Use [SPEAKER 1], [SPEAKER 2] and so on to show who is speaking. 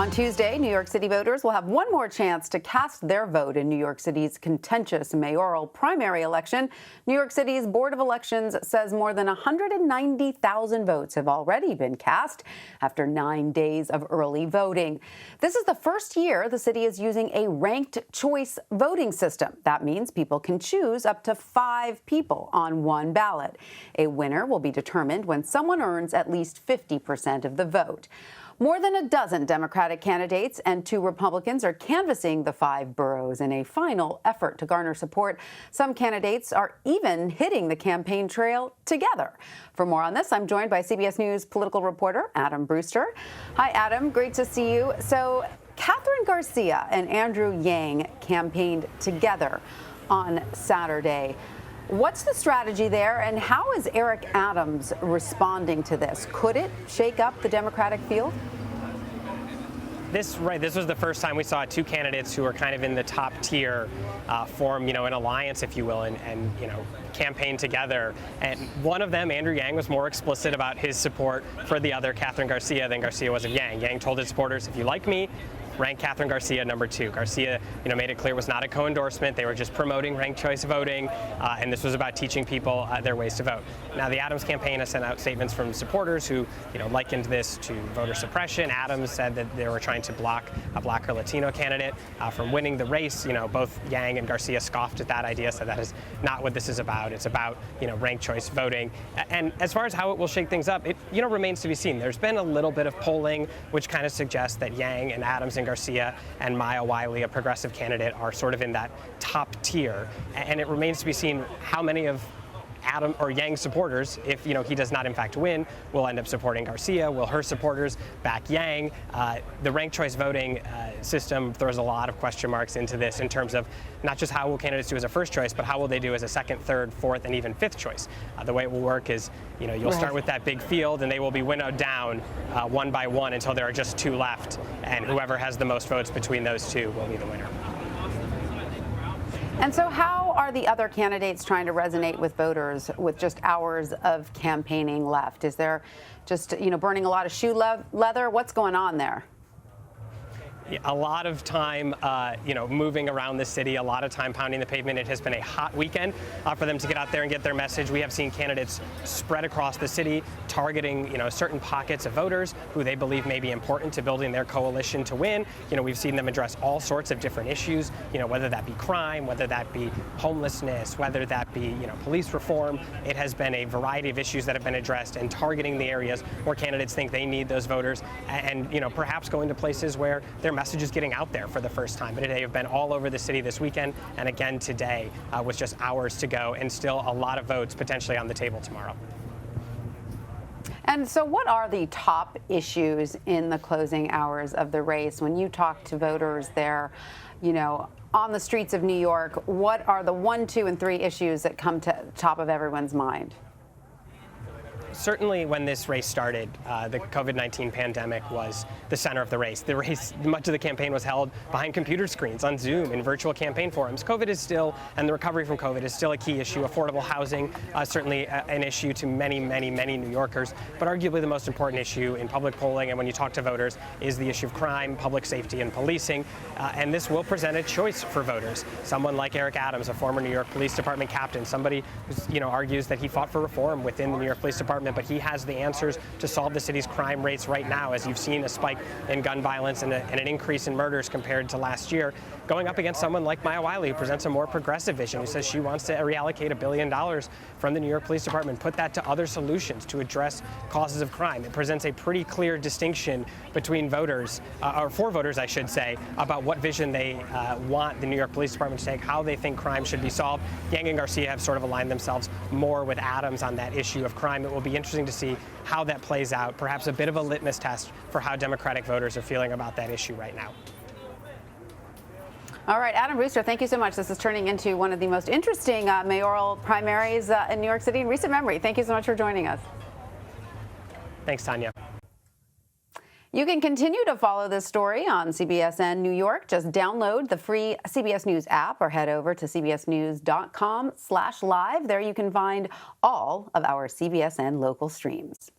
[SPEAKER 1] On Tuesday, New York City voters will have one more chance to cast their vote in New York City's contentious mayoral primary election. New York City's Board of Elections says more than 190,000 votes have already been cast after 9 days of early voting. This is the first year the city is using a ranked choice voting system. That means people can choose up to 5 people on one ballot. A winner will be determined when someone earns at least 50% of the vote. More than a dozen Democratic candidates and 2 Republicans are canvassing the 5 boroughs in a final effort to garner support. Some candidates are even hitting the campaign trail together. For more on this, I'm joined by CBS News political reporter Adam Brewster. Hi, Adam. Great to see you. So, Catherine Garcia and Andrew Yang campaigned together on Saturday. What's the strategy there, and how is Eric Adams responding to this? Could it shake up the Democratic field?
[SPEAKER 2] This was the first time we saw 2 candidates who were kind of in the top tier form, an alliance, if you will, and campaign together. And one of them, Andrew Yang, was more explicit about his support for the other, Catherine Garcia, than Garcia was of Yang. Yang told his supporters, if you like me, rank Catherine Garcia number 2. Garcia, made it clear it was not a co-endorsement. They were just promoting ranked choice voting, and this was about teaching people their ways to vote. Now, the Adams campaign has sent out statements from supporters who, likened this to voter suppression. Adams said that they were trying to block a Black or Latino candidate from winning the race. Both Yang and Garcia scoffed at that idea, said that is not what this is about. It's about, ranked choice voting. And as far as how it will shake things up, it, remains to be seen. There's been a little bit of polling which kind of suggests that Yang and Adams and Garcia and Maya Wiley, a progressive candidate, are sort of in that top tier. And it remains to be seen how many of Adam or Yang's supporters, if he does not in fact win, will end up supporting Garcia. Will her supporters back Yang? The ranked choice voting system throws a lot of question marks into this in terms of not just how will candidates do as a first choice, but how will they do as a second, third, fourth, and even 5th choice. The way it will work is, you'll start with that big field, and they will be winnowed down one by one until there are just 2 left, and whoever has the most votes between those 2 will be the winner.
[SPEAKER 1] And so how are the other candidates trying to resonate with voters with just hours of campaigning left? Is there just, burning a lot of shoe leather? What's going on there?
[SPEAKER 2] A lot of time, moving around the city, a lot of time pounding the pavement. It has been a hot weekend for them to get out there and get their message. We have seen candidates spread across the city, targeting, certain pockets of voters who they believe may be important to building their coalition to win. We've seen them address all sorts of different issues, whether that be crime, whether that be homelessness, whether that be, police reform. It has been a variety of issues that have been addressed and targeting the areas where candidates think they need those voters and perhaps going to places where their message is getting out there for the first time. But they have been all over the city this weekend and again today with just hours to go and still a lot of votes potentially on the table tomorrow.
[SPEAKER 1] And so what are the top issues in the closing hours of the race? When you talk to voters there, on the streets of New York, what are the 1, 2, and 3 issues that come to top of everyone's mind?
[SPEAKER 2] Certainly when this race started, the COVID-19 pandemic was the center of the race. The race, much of the campaign was held behind computer screens on Zoom in virtual campaign forums. COVID is still, and the recovery from COVID is still a key issue. Affordable housing, certainly an issue to many, many, many New Yorkers, but arguably the most important issue in public polling and when you talk to voters is the issue of crime, public safety, and policing. And this will present a choice for voters. Someone like Eric Adams, a former New York Police Department captain, somebody who argues that he fought for reform within the New York Police Department, but he has the answers to solve the city's crime rates right now, as you've seen a spike in gun violence and an increase in murders compared to last year, going up against someone like Maya Wiley, who presents a more progressive vision, who says she wants to reallocate $1 billion from the New York Police Department, put that to other solutions to address causes of crime. It presents a pretty clear distinction between voters, or for voters, I should say, about what vision they want the New York Police Department to take, how they think crime should be solved. Yang and Garcia have sort of aligned themselves more with Adams on that issue of crime. It will be interesting to see how that plays out, perhaps a bit of a litmus test for how Democratic voters are feeling about that issue right now.
[SPEAKER 1] All right, Adam Brewster, thank you so much. This is turning into one of the most interesting mayoral primaries in New York City in recent memory. Thank you so much for joining us.
[SPEAKER 2] Thanks, Tanya.
[SPEAKER 1] You can continue to follow this story on CBSN New York. Just download the free CBS News app or head over to cbsnews.com/live. There you can find all of our CBSN local streams.